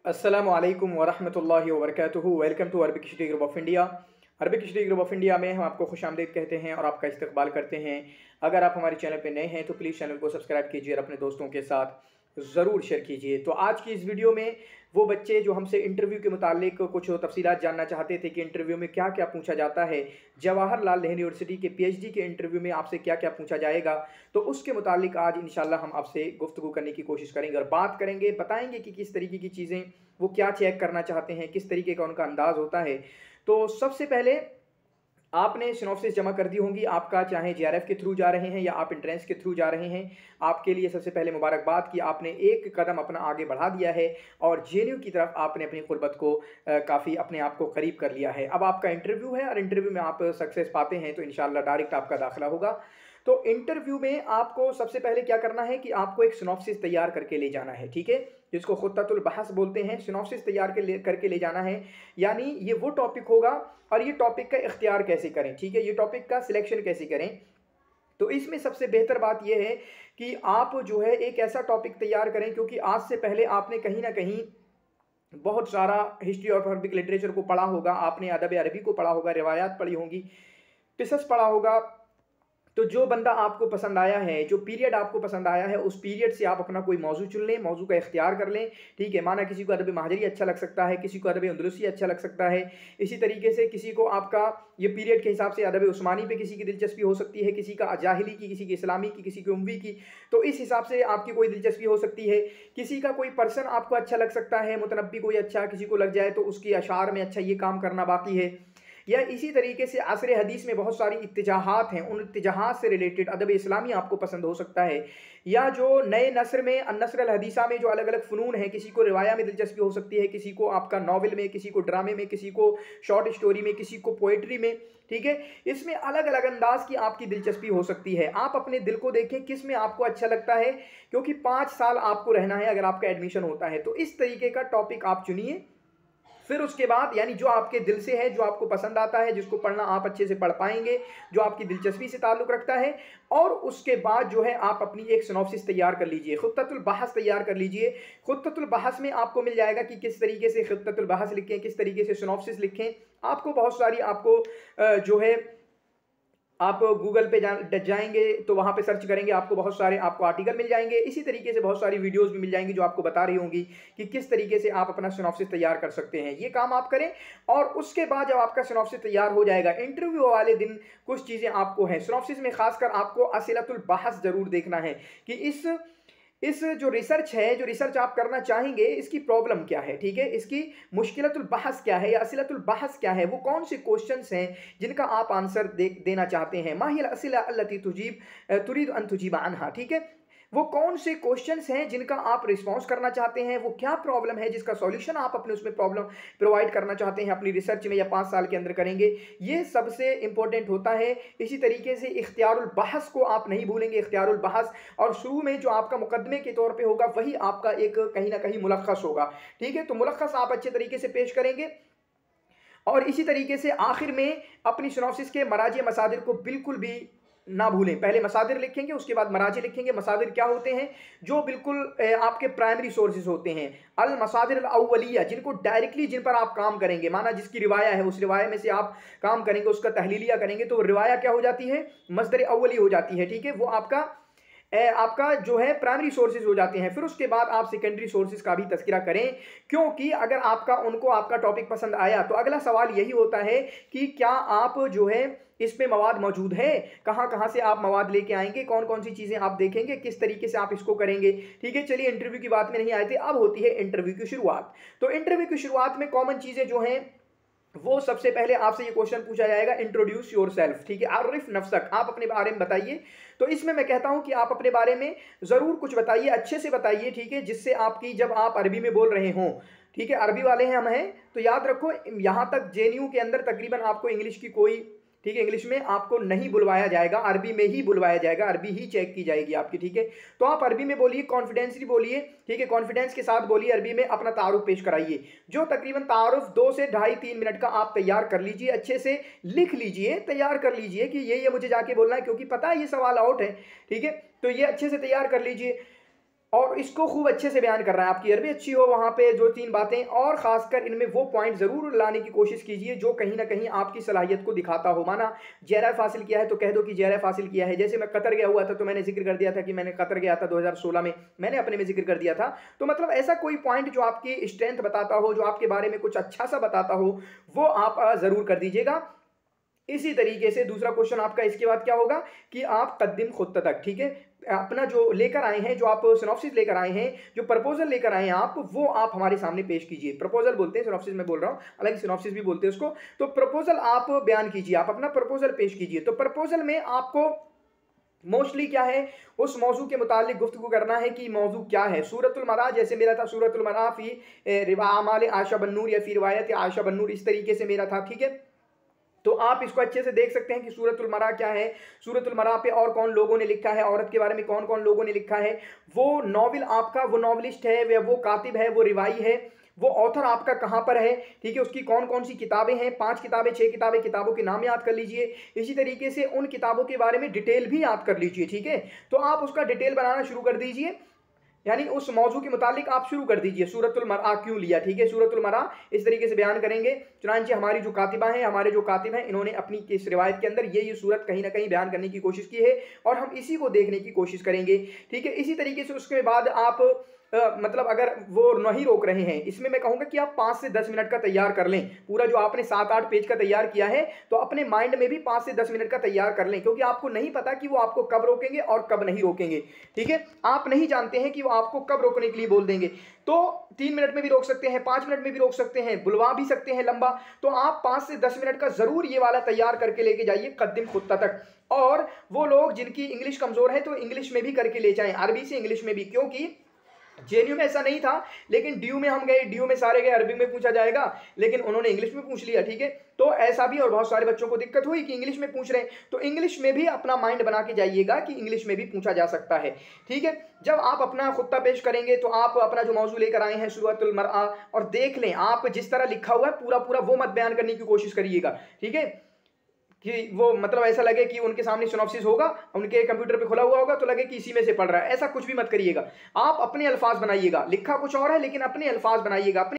अस्सलामु अलैकुम वरहमतुल्लाहि वबरकातुहू। Welcome to Arabic study group of India. Arabic study group of India में हम आपको खुशामदीद कहते हैं और आपका इस्तकबाल करते हैं। अगर आप हमारे चैनल पर नए हैं तो प्लीज़ चैनल को सब्सक्राइब कीजिए और अपने दोस्तों के साथ ज़रूर शेयर कीजिए। तो आज की इस वीडियो में वो बच्चे जो हमसे इंटरव्यू के मुतालिक कुछ तफसीलात जानना चाहते थे कि इंटरव्यू में क्या क्या पूछा जाता है, जवाहरलाल नेहरू यूनिवर्सिटी के पीएचडी के इंटरव्यू में आपसे क्या क्या पूछा जाएगा, तो उसके मुतालिक आज इंशाल्लाह हम आपसे गुफ्तगू करने की कोशिश करेंगे और बात करेंगे, बताएंगे कि किस तरीके की चीज़ें वो क्या चेक करना चाहते हैं, किस तरीके का उनका अंदाज़ होता है। तो सबसे पहले आपने सिनॉप्सिस जमा कर दी होंगी, आपका चाहे जेआरएफ के थ्रू जा रहे हैं या आप एंट्रेंस के थ्रू जा रहे हैं, आपके लिए सबसे पहले मुबारकबाद कि आपने एक कदम अपना आगे बढ़ा दिया है और जेएनयू की तरफ आपने अपनी गुर्बत को काफ़ी अपने आप को करीब कर लिया है। अब आपका इंटरव्यू है और इंटरव्यू में आप सक्सेस पाते हैं तो इंशाल्लाह डायरेक्ट आपका दाखिला होगा। तो इंटरव्यू में आपको सबसे पहले क्या करना है कि आपको एक सिनॉप्सिस तैयार करके ले जाना है, ठीक है, जिसको खुत्ततुल बहस बोलते हैं। सिनॉप्सिस तैयार करके ले जाना है, यानी ये वो टॉपिक होगा और ये टॉपिक का इख्तियार कैसे करें, ठीक है, ये टॉपिक का सिलेक्शन कैसे करें। तो इसमें सबसे बेहतर बात यह है कि आप जो है एक ऐसा टॉपिक तैयार करें, क्योंकि आज से पहले आपने कहीं ना कहीं बहुत सारा हिस्ट्री ऑफ अरबिक लिटरेचर को पढ़ा होगा, आपने अदब अरबी को पढ़ा होगा, रिवायात पढ़ी होंगी, किसस पढ़ा होगा। तो जो बंदा आपको पसंद आया है, जो पीरियड आपको पसंद आया है, उस पीरियड से आप अपना कोई मौजू चुन लें, मौजू का इख्तियार कर लें, ठीक है। माना किसी को अदब माहजरी अच्छा लग सकता है, किसी को अदब अंदलुसी अच्छा लग सकता है, इसी तरीके से किसी को आपका ये पीरियड के हिसाब से अदब उस्मानी पे किसी की दिलचस्पी हो सकती है, किसी का जाहिली की, किसी की इस्लामी की, किसी की उम्वी की, तो इस हिसाब से आपकी कोई दिलचस्पी हो सकती है। किसी का कोई पर्सन आपको अच्छा लग सकता है, मुतनब्बी कोई अच्छा किसी को लग जाए तो उसकी अशार में अच्छा ये काम करना बाकी है। या इसी तरीके से असर हदीस में बहुत सारी इत्तिजाहात हैं, उन इत्तिजाहात से रिलेटेड अदब इस्लामी आपको पसंद हो सकता है। या जो नए नस्र में नस्र अल हदीसा में जो अलग अलग फ़नून हैं, किसी को रिवाया में दिलचस्पी हो सकती है, किसी को आपका नावल में, किसी को ड्रामे में, किसी को शॉर्ट स्टोरी में, किसी को पोइट्री में, ठीक है। इसमें अलग अलग अंदाज की आपकी दिलचस्पी हो सकती है। आप अपने दिल को देखें किस में आपको अच्छा लगता है, क्योंकि 5 साल आपको रहना है अगर आपका एडमिशन होता है। तो इस तरीके का टॉपिक आप चुनिए, फिर उसके बाद यानी जो आपके दिल से है, जो आपको पसंद आता है, जिसको पढ़ना आप अच्छे से पढ़ पाएंगे, जो आपकी दिलचस्पी से ताल्लुक़ रखता है, और उसके बाद जो है आप अपनी एक सिनॉप्सिस तैयार कर लीजिए, खुत्ततुल बहस तैयार कर लीजिए। खुत्ततुल बहस में आपको मिल जाएगा कि किस तरीके से खुत्ततुल बहस लिखें, किस तरीके से सिनॉप्सिस लिखें। आपको बहुत सारी आपको जो है आप गूगल पे जाएंगे तो वहाँ पे सर्च करेंगे, आपको बहुत सारे आपको आर्टिकल मिल जाएंगे। इसी तरीके से बहुत सारी वीडियोस भी मिल जाएंगी जो आपको बता रही होंगी कि किस तरीके से आप अपना सिनॉप्सिस तैयार कर सकते हैं। ये काम आप करें और उसके बाद जब आपका सिनॉप्सिस तैयार हो जाएगा, इंटरव्यू वाले दिन कुछ चीज़ें आपको हैं सिनॉप्सिस में, खासकर आपको असिलतुल बहस ज़रूर देखना है कि इस जो रिसर्च है, जो रिसर्च आप करना चाहेंगे, इसकी प्रॉब्लम क्या है, ठीक है, इसकी मुश्किलतुल बहस क्या है या असिलतुल बहस क्या है, वो कौन से क्वेश्चंस हैं जिनका आप आंसर देना चाहते हैं। माहिल असिला अल्लती तुरीद अन तुजीब अन्हा, ठीक है, वो कौन से क्वेश्चंस हैं जिनका आप रिस्पॉन्स करना चाहते हैं, वो क्या प्रॉब्लम है जिसका सॉल्यूशन आप अपने उसमें प्रॉब्लम प्रोवाइड करना चाहते हैं अपनी रिसर्च में या 5 साल के अंदर करेंगे। ये सबसे इंपॉर्टेंट होता है। इसी तरीके से इख्तियारुल बहस को आप नहीं भूलेंगे, इख्तियारुल बहस, और शुरू में जो आपका मुकदमे के तौर पे होगा वही आपका एक कहीं ना कहीं मुलख्खस होगा, ठीक है। तो मुलख्खस आप अच्छे तरीके से पेश करेंगे और इसी तरीके से आखिर में अपनी सिनॉप्सिस के मराजी मसादिर को बिल्कुल भी ना भूलें। पहले मसादिर लिखेंगे, उसके बाद मराजी लिखेंगे। मसादिर क्या होते हैं, जो बिल्कुल आपके प्राइमरी सोर्सेज होते हैं, अल मसादिर अल अव्वलिया, जिनको डायरेक्टली जिन पर आप काम करेंगे। माना जिसकी रिवाया है, उस रिवाया में से आप काम करेंगे, उसका तहलीलिया करेंगे, तो रिवाया क्या हो जाती है, मसदर अव्वली हो जाती है, ठीक है। वो आपका जो है प्राइमरी सोर्सेज हो जाते हैं। फिर उसके बाद आप सेकेंडरी सोर्सेज का भी तज़किरा करें, क्योंकि अगर उनको आपका टॉपिक पसंद आया तो अगला सवाल यही होता है कि क्या आप जो है इसमें मवाद मौजूद है, कहाँ कहाँ से आप मवाद लेके आएंगे, कौन कौन सी चीज़ें आप देखेंगे, किस तरीके से आप इसको करेंगे, ठीक है। चलिए, इंटरव्यू की बात में नहीं आए थे, अब होती है इंटरव्यू की शुरुआत। तो इंटरव्यू की शुरुआत में कॉमन चीज़ें जो हैं, वो सबसे पहले आपसे ये क्वेश्चन पूछा जाएगा, इंट्रोड्यूस योर सेल्फ, ठीक है, आरिफ नफ्सक, आप अपने बारे में बताइए। तो इसमें मैं कहता हूं कि आप अपने बारे में ज़रूर कुछ बताइए, अच्छे से बताइए, ठीक है, जिससे आपकी जब आप अरबी में बोल रहे हों, ठीक है, अरबी वाले हैं हम हैं, तो याद रखो यहाँ तक जेएनयू के अंदर तकरीबन आपको इंग्लिश की कोई, ठीक है, इंग्लिश में आपको नहीं बुलवाया जाएगा, अरबी में ही बुलवाया जाएगा, अरबी ही चेक की जाएगी आपकी, ठीक है। तो आप अरबी में बोलिए, कॉन्फिडेंसली बोलिए, ठीक है, कॉन्फिडेंस के साथ बोलिए, अरबी में अपना तारुफ पेश कराइए। जो तकरीबन तारुफ 2 से 2.5-3 मिनट का आप तैयार कर लीजिए, अच्छे से लिख लीजिए, तैयार कर लीजिए कि ये मुझे जाके बोलना है, क्योंकि पता है ये सवाल आउट है, ठीक है। तो ये अच्छे से तैयार कर लीजिए। और इसको खूब अच्छे से बयान कर रहा है। आपकी अरबी अच्छी हो, वहाँ पे जो 3 बातें, और ख़ासकर इनमें वो पॉइंट ज़रूर लाने की कोशिश कीजिए जो कहीं न कहीं आपकी सलाहियत को दिखाता हो। माना JRF हासिल किया है तो कह दो कि JRF हासिल किया है। जैसे मैं कतर गया हुआ था तो मैंने ज़िक्र कर दिया था कि मैंने कतर गया था 2016 में, मैंने अपने में ज़िक्र कर दिया था। तो मतलब ऐसा कोई पॉइंट जो आपकी स्ट्रेंथ बताता हो, जो आपके बारे में कुछ अच्छा-सा बताता हो, वो आप ज़रूर कर दीजिएगा। इसी तरीके से दूसरा क्वेश्चन आपका इसके बाद क्या होगा कि आप कद्दिम खुत्ततक, ठीक है, अपना जो लेकर आए हैं, जो आप सिनॉप्सिस लेकर आए हैं, जो प्रपोजल लेकर आए हैं आप, वो आप हमारे सामने पेश कीजिए। प्रपोजल बोलते हैं, सिनॉप्सिस में बोल रहा हूँ, हालांकि सिनॉप्सिस भी बोलते हैं उसको। तो प्रपोजल आप बयान कीजिए, आप अपना प्रपोजल पेश कीजिए। तो प्रपोजल में आपको मोस्टली क्या है, उस मौजू के मुतालिक गुफ्तगू करना है कि मौजू क्या है। सूरतुल मरा, जैसे मेरा था सूरतुल मरा फी रिवा आमाल आयशा बन्नूर या फिर रिवायत आयशा बन्नूर, इस तरीके से मेरा था, ठीक है। तो आप इसको अच्छे से देख सकते हैं कि सूरतुल मरा क्या है, सूरतुल मरा पे और कौन लोगों ने लिखा है, औरत के बारे में कौन कौन लोगों ने लिखा है, वो नॉवल आपका, वो नॉवलिस्ट है, वो कातिब है, वो रिवाई है, वो ऑथर आपका कहाँ पर है, ठीक है, उसकी कौन कौन सी किताबें हैं, 5 किताबें 6 किताबें, किताबों के नाम याद कर लीजिए। इसी तरीके से उन किताबों के बारे में डिटेल भी याद कर लीजिए, ठीक है। तो आप उसका डिटेल बनाना शुरू कर दीजिए, यानी उस मौजू के मुतालिक आप शुरू कर दीजिए। सूरतुल मरआ क्यों लिया, ठीक है, सूरतुल मरआ इस तरीके से बयान करेंगे। चुनांचे हमारी जो कातिबा हैं, हमारे जो कातिब हैं, इन्होंने अपनी इस रिवायत के अंदर ये सूरत कहीं ना कहीं बयान करने की कोशिश की है और हम इसी को देखने की कोशिश करेंगे, ठीक है। इसी तरीके से उसके बाद आप मतलब अगर वो नहीं रोक रहे हैं, इसमें मैं कहूँगा कि आप 5 से 10 मिनट का तैयार कर लें। पूरा जो आपने 7-8 पेज का तैयार किया है, तो अपने माइंड में भी 5 से 10 मिनट का तैयार कर लें, क्योंकि आपको नहीं पता कि वो आपको कब रोकेंगे और कब नहीं रोकेंगे, ठीक है। आप नहीं जानते हैं कि वो आपको कब रोकने के लिए बोल देंगे। तो 3 मिनट में भी रोक सकते हैं, 5 मिनट में भी रोक सकते हैं, बुलवा भी सकते हैं लंबा। तो आप 5 से 10 मिनट का जरूर ये वाला तैयार करके लेके जाइए कद्दिम खुत्ता तक। और वो लोग जिनकी इंग्लिश कमजोर है तो इंग्लिश में भी करके ले जाएं, अरबी से इंग्लिश में भी, क्योंकि जेएनयू में ऐसा नहीं था, लेकिन डीयू में हम गए, डीयू में सारे गए, अरबी में पूछा जाएगा, लेकिन उन्होंने इंग्लिश में पूछ लिया, ठीक है। तो ऐसा भी, और बहुत सारे बच्चों को दिक्कत हुई कि इंग्लिश में पूछ रहे हैं, तो इंग्लिश में भी अपना माइंड बना के जाइएगा कि इंग्लिश में भी पूछा जा सकता है, ठीक है। जब आप अपना खुत्ता पेश करेंगे तो आप अपना जो मौजू लेकर आए हैं सूरतुल मरआ, और देख लें आप जिस तरह लिखा हुआ है पूरा पूरा वो मत बयान करने की कोशिश करिएगा, ठीक है, कि वो मतलब ऐसा लगे कि उनके सामने सिनॉप्सिस होगा, उनके कंप्यूटर पे खुला हुआ होगा तो लगे कि इसी में से पढ़ रहा है। ऐसा कुछ भी मत करिएगा, आप अपने अल्फाज बनाइएगा। लिखा कुछ और है लेकिन अपने अल्फाज बनाइएगा, अपने